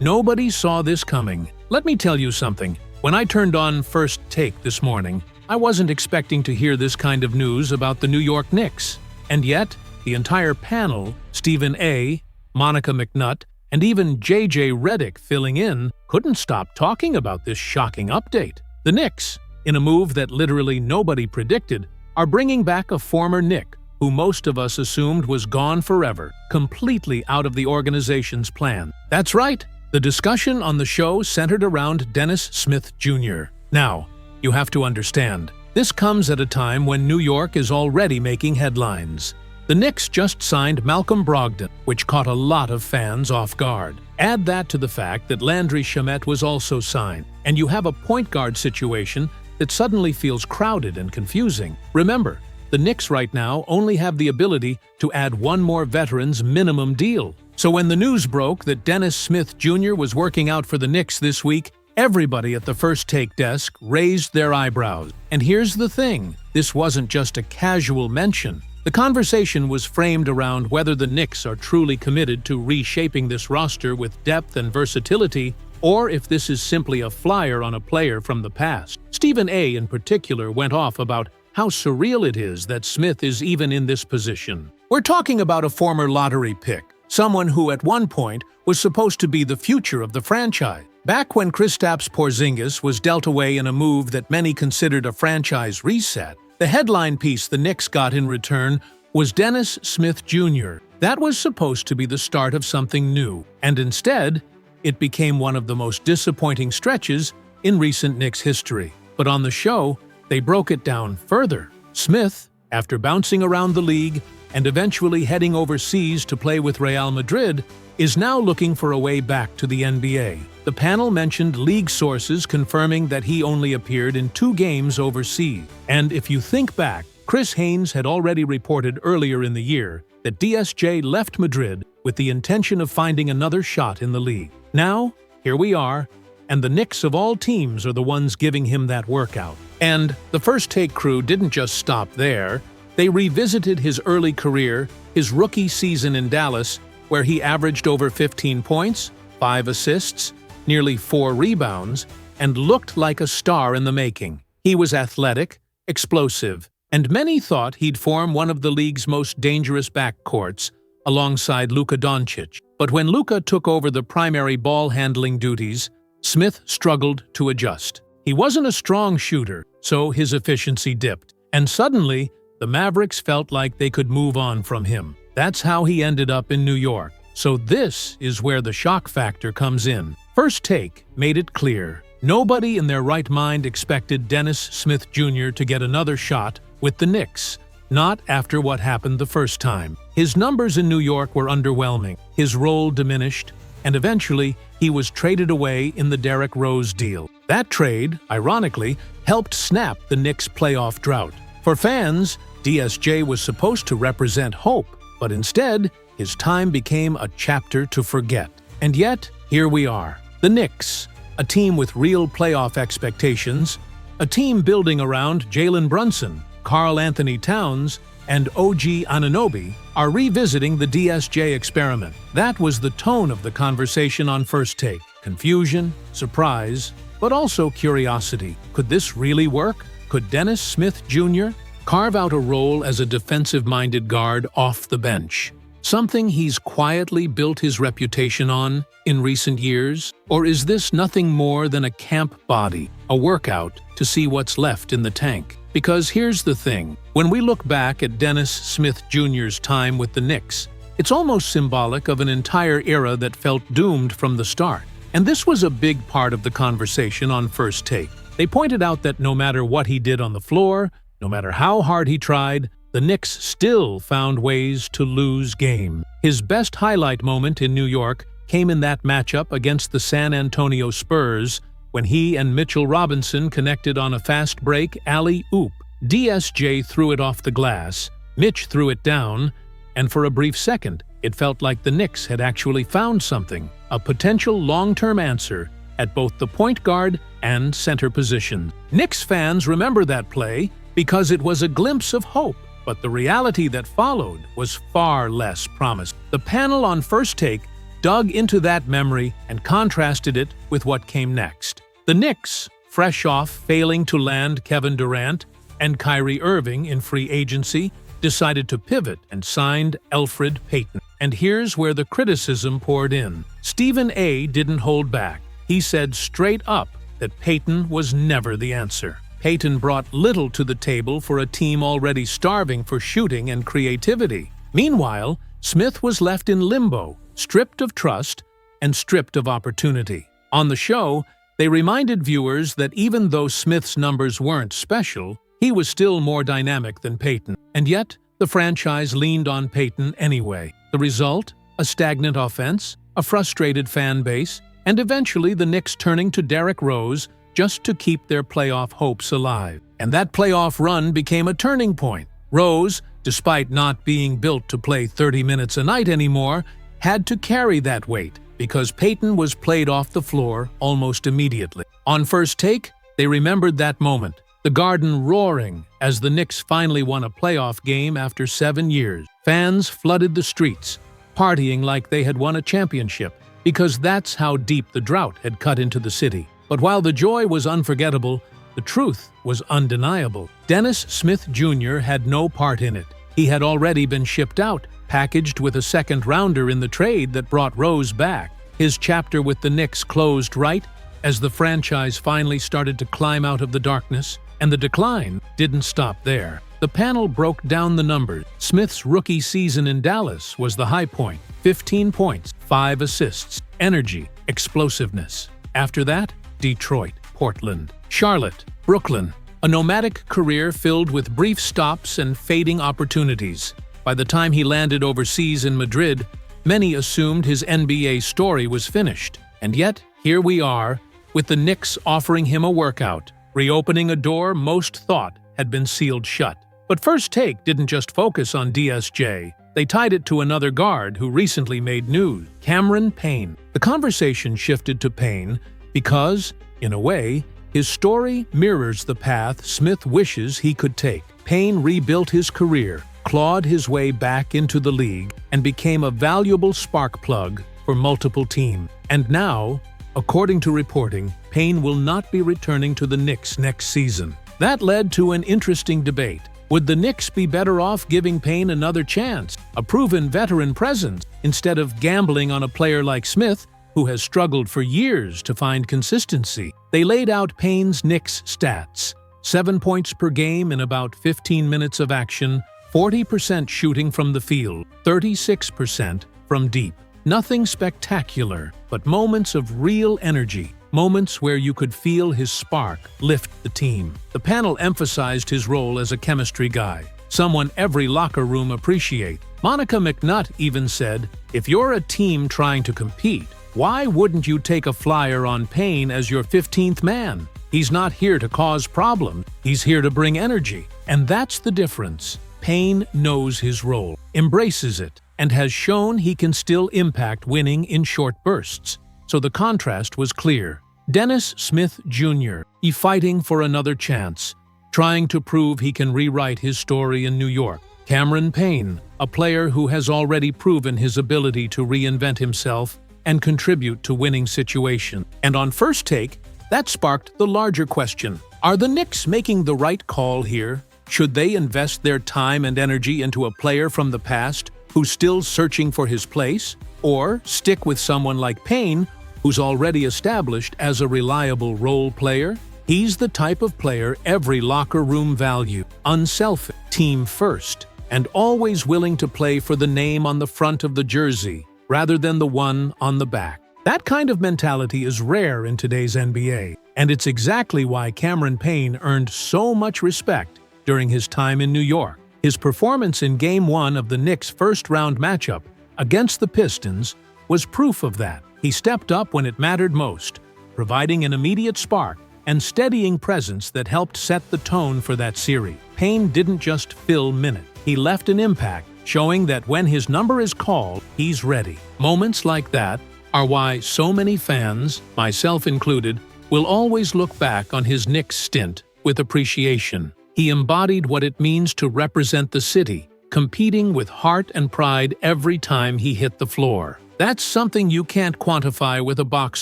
Nobody saw this coming. Let me tell you something. When I turned on First Take this morning, I wasn't expecting to hear this kind of news about the New York Knicks. And yet, the entire panel, Stephen A., Monica McNutt, and even J.J. Redick filling in, couldn't stop talking about this shocking update. The Knicks, in a move that literally nobody predicted, are bringing back a former Knick who most of us assumed was gone forever, completely out of the organization's plan. That's right, the discussion on the show centered around Dennis Smith Jr. Now, you have to understand, this comes at a time when New York is already making headlines. The Knicks just signed Malcolm Brogdon, which caught a lot of fans off guard. Add that to the fact that Landry Shamet was also signed, and you have a point guard situation that suddenly feels crowded and confusing. Remember, the Knicks right now only have the ability to add one more veteran's minimum deal. So when the news broke that Dennis Smith Jr. was working out for the Knicks this week, everybody at the First Take desk raised their eyebrows. And here's the thing, this wasn't just a casual mention. The conversation was framed around whether the Knicks are truly committed to reshaping this roster with depth and versatility, or if this is simply a flyer on a player from the past. Stephen A. in particular went off about how surreal it is that Smith is even in this position. We're talking about a former lottery pick, someone who at one point was supposed to be the future of the franchise. Back when Kristaps Porzingis was dealt away in a move that many considered a franchise reset, the headline piece the Knicks got in return was Dennis Smith Jr. That was supposed to be the start of something new, and instead, it became one of the most disappointing stretches in recent Knicks history. But on the show, they broke it down further. Smith, after bouncing around the league and eventually heading overseas to play with Real Madrid, is now looking for a way back to the NBA. The panel mentioned league sources confirming that he only appeared in 2 games overseas. And if you think back, Chris Haynes had already reported earlier in the year that DSJ left Madrid with the intention of finding another shot in the league. Now, here we are, and the Knicks of all teams are the ones giving him that workout. And the First Take crew didn't just stop there. They revisited his early career, his rookie season in Dallas, where he averaged over 15 points, 5 assists, nearly 4 rebounds, and looked like a star in the making. He was athletic, explosive, and many thought he'd form one of the league's most dangerous backcourts, alongside Luka Doncic. But when Luka took over the primary ball-handling duties, Smith struggled to adjust. He wasn't a strong shooter, so his efficiency dipped, and suddenly, the Mavericks felt like they could move on from him. That's how he ended up in New York. So this is where the shock factor comes in. First Take made it clear. Nobody in their right mind expected Dennis Smith Jr. to get another shot with the Knicks. Not after what happened the first time. His numbers in New York were underwhelming, his role diminished, and eventually he was traded away in the Derrick Rose deal. That trade, ironically, helped snap the Knicks' playoff drought. For fans, DSJ was supposed to represent hope, but instead, his time became a chapter to forget. And yet, here we are. The Knicks, a team with real playoff expectations, a team building around Jalen Brunson, Karl Anthony Towns, and OG Anunoby, are revisiting the DSJ experiment. That was the tone of the conversation on First Take. Confusion, surprise, but also curiosity. Could this really work? Could Dennis Smith Jr. carve out a role as a defensive-minded guard off the bench? Something he's quietly built his reputation on in recent years? Or is this nothing more than a camp body, a workout to see what's left in the tank? Because here's the thing, when we look back at Dennis Smith Jr.'s time with the Knicks, it's almost symbolic of an entire era that felt doomed from the start. And this was a big part of the conversation on First Take. They pointed out that no matter what he did on the floor, no matter how hard he tried, the Knicks still found ways to lose game. His best highlight moment in New York came in that matchup against the San Antonio Spurs, when he and Mitchell Robinson connected on a fast break alley-oop. DSJ threw it off the glass, Mitch threw it down, and for a brief second, it felt like the Knicks had actually found something, a potential long-term answer at both the point guard and center position. Knicks fans remember that play because it was a glimpse of hope, but the reality that followed was far less promising. The panel on First Take dug into that memory and contrasted it with what came next. The Knicks, fresh off failing to land Kevin Durant and Kyrie Irving in free agency, decided to pivot and signed Elfrid Payton. And here's where the criticism poured in. Stephen A. didn't hold back. He said straight up that Payton was never the answer. Payton brought little to the table for a team already starving for shooting and creativity. Meanwhile, Smith was left in limbo, stripped of trust and stripped of opportunity. On the show, they reminded viewers that even though Smith's numbers weren't special, he was still more dynamic than Payton. And yet, the franchise leaned on Payton anyway. The result? A stagnant offense, a frustrated fan base, and eventually the Knicks turning to Derrick Rose just to keep their playoff hopes alive. And that playoff run became a turning point. Rose, despite not being built to play 30 minutes a night anymore, had to carry that weight because Payton was played off the floor almost immediately. On First Take, they remembered that moment, the Garden roaring as the Knicks finally won a playoff game after 7 years. Fans flooded the streets, partying like they had won a championship, because that's how deep the drought had cut into the city. But while the joy was unforgettable, the truth was undeniable. Dennis Smith Jr. had no part in it. He had already been shipped out, packaged with a second-rounder in the trade that brought Rose back. His chapter with the Knicks closed right as the franchise finally started to climb out of the darkness, and the decline didn't stop there. The panel broke down the numbers. Smith's rookie season in Dallas was the high point. 15 points, 5 assists, energy, explosiveness. After that, Detroit, Portland, Charlotte, Brooklyn. A nomadic career filled with brief stops and fading opportunities. By the time he landed overseas in Madrid, many assumed his NBA story was finished. And yet, here we are, with the Knicks offering him a workout, reopening a door most thought had been sealed shut. But First Take didn't just focus on DSJ. They tied it to another guard who recently made news, Cameron Payne. The conversation shifted to Payne because, in a way, his story mirrors the path Smith wishes he could take. Payne rebuilt his career, clawed his way back into the league, and became a valuable spark plug for multiple teams. And now, according to reporting, Payne will not be returning to the Knicks next season. That led to an interesting debate. Would the Knicks be better off giving Payne another chance, a proven veteran presence, instead of gambling on a player like Smith, who has struggled for years to find consistency? They laid out Payne's Knicks stats: 7 points per game in about 15 minutes of action, 40% shooting from the field, 36% from deep. Nothing spectacular, but moments of real energy, moments where you could feel his spark lift the team. The panel emphasized his role as a chemistry guy, someone every locker room appreciates. Monica McNutt even said, "If you're a team trying to compete, why wouldn't you take a flyer on Payne as your 15th man? He's not here to cause problems, he's here to bring energy." And that's the difference. Payne knows his role, embraces it, and has shown he can still impact winning in short bursts. So the contrast was clear. Dennis Smith Jr., fighting for another chance, trying to prove he can rewrite his story in New York. Cameron Payne, a player who has already proven his ability to reinvent himself and contribute to winning situations. And on First Take, that sparked the larger question. Are the Knicks making the right call here? Should they invest their time and energy into a player from the past who's still searching for his place? Or stick with someone like Payne, who's already established as a reliable role player? He's the type of player every locker room values: unselfish, team first, and always willing to play for the name on the front of the jersey rather than the one on the back. That kind of mentality is rare in today's NBA, and it's exactly why Cameron Payne earned so much respect during his time in New York. His performance in Game 1 of the Knicks' first-round matchup against the Pistons was proof of that. He stepped up when it mattered most, providing an immediate spark and steadying presence that helped set the tone for that series. Payne didn't just fill minutes. He left an impact, showing that when his number is called, he's ready. Moments like that are why so many fans, myself included, will always look back on his Knicks stint with appreciation. He embodied what it means to represent the city, competing with heart and pride every time he hit the floor. That's something you can't quantify with a box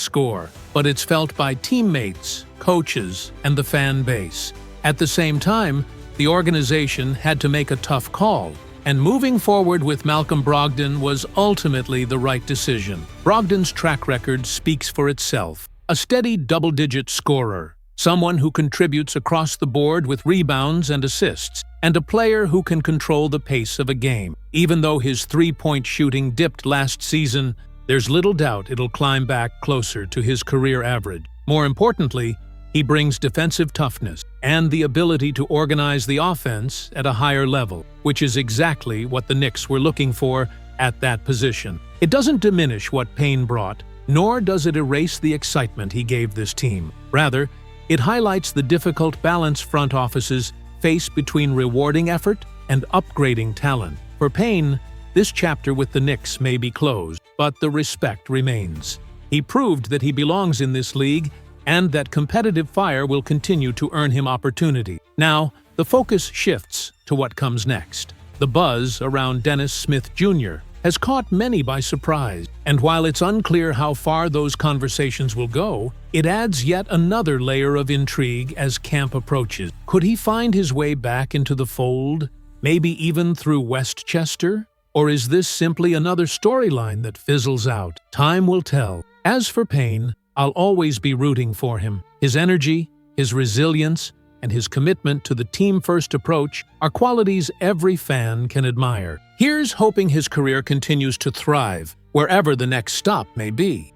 score, but it's felt by teammates, coaches, and the fan base. At the same time, the organization had to make a tough call, and moving forward with Malcolm Brogdon was ultimately the right decision. Brogdon's track record speaks for itself. A steady double-digit scorer, someone who contributes across the board with rebounds and assists, and a player who can control the pace of a game. Even though his three-point shooting dipped last season, there's little doubt it'll climb back closer to his career average. More importantly, he brings defensive toughness and the ability to organize the offense at a higher level, which is exactly what the Knicks were looking for at that position. It doesn't diminish what Payne brought, nor does it erase the excitement he gave this team. Rather, it highlights the difficult balance front offices face between rewarding effort and upgrading talent. For Payne, this chapter with the Knicks may be closed, but the respect remains. He proved that he belongs in this league and that competitive fire will continue to earn him opportunity. Now, the focus shifts to what comes next. The buzz around Dennis Smith Jr. has caught many by surprise, and while it's unclear how far those conversations will go, it adds yet another layer of intrigue as camp approaches. Could he find his way back into the fold, maybe even through Westchester? Or is this simply another storyline that fizzles out? Time will tell. As for Payne, I'll always be rooting for him. His energy, his resilience, and his commitment to the team-first approach are qualities every fan can admire. Here's hoping his career continues to thrive, wherever the next stop may be.